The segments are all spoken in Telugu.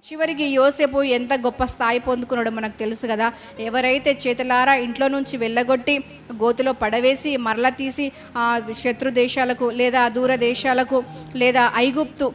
చివరికి యోసేపు ఎంత గొప్ప స్థాయి పొందుకున్నాడో మనకు తెలుసు కదా. ఎవరైతే చేతులారా ఇంట్లో నుంచి వెళ్ళగొట్టి గోతులో పడవేసి మరల తీసి శత్రు దేశాలకు లేదా దూర దేశాలకు లేదా ఐగుప్తు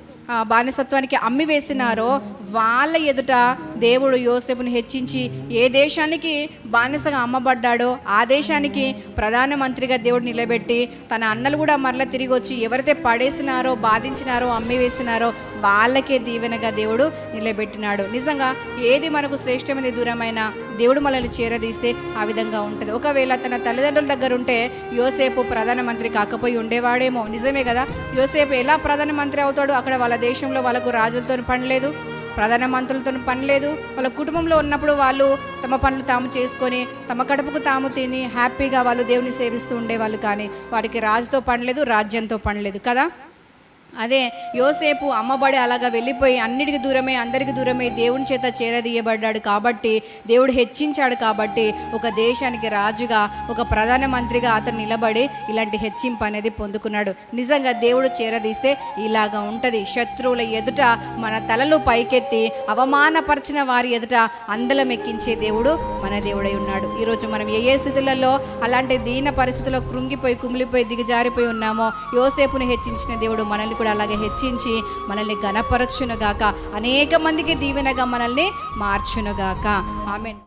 బానిసత్వానికి అమ్మి వేసినారో వాళ్ళ ఎదుట దేవుడు యోసేపుని హెచ్చించి ఏ దేశానికి బానిసగా అమ్మబడ్డాడో ఆ దేశానికి ప్రధానమంత్రిగా దేవుడు నిలబెట్టి తన అన్నలు కూడా మరలా తిరిగి వచ్చి ఎవరైతే పడేసినారో బాధించినారో అమ్మి వేసినారో వాళ్ళకే దీవెనగా దేవుడు నిలబెట్టినాడు. నిజంగా ఏది మనకు శ్రేష్టమైన దూరమైన దేవుడు మనల్ని చేరదీస్తే ఆ విధంగా ఉంటుంది. ఒకవేళ తన తల్లిదండ్రుల దగ్గర ఉంటే యోసేపు ప్రధానమంత్రి కాకపోయి ఉండేవాడేమో. నిజమే కదా. యోసేపు ఎలా ప్రధానమంత్రి అవుతాడు? అక్కడ వాళ్ళ దేశంలో వాళ్ళకు రాజులతో పని లేదు, ప్రధానమంత్రులతో పని లేదు. వాళ్ళ కుటుంబంలో ఉన్నప్పుడు వాళ్ళు తమ పనులు తాము చేసుకొని తమ కడుపుకు తాము తిని హ్యాపీగా వాళ్ళు దేవుని సేవిస్తూ ఉండేవాళ్ళు. కానీ వారికి రాజుతో పని లేదు, రాజ్యంతో పని లేదు కదా. అదే యోసేపు అమ్మబడి అలాగా వెళ్ళిపోయి అన్నిటికి దూరమే అందరికి దూరమే దేవుని చేత చేరదీయబడ్డాడు కాబట్టి దేవుడు హెచ్చించాడు కాబట్టి ఒక దేశానికి రాజుగా ఒక ప్రధానమంత్రిగా అతను నిలబడి ఇలాంటి హెచ్చింపు అనేది పొందుకున్నాడు. నిజంగా దేవుడు చేరదీస్తే ఇలాగా ఉంటుంది. శత్రువుల ఎదుట మన తలలు పైకెత్తి అవమానపరిచిన వారి ఎదుట అందలం ఎక్కించే దేవుడు మన దేవుడై ఉన్నాడు. ఈరోజు మనం ఏ స్థితులలో అలాంటి దీన పరిస్థితుల్లో కృంగిపోయి కుమిలిపోయి దిగజారిపోయి ఉన్నామో యోసేపుని హెచ్చించిన దేవుడు మనల్ని కూడా అలాగే హెచ్చించి మనల్ని ఘనపరచునుగాక, అనేక మందికి దీవెనగా మనల్ని మార్చునుగాక. ఆమేన్.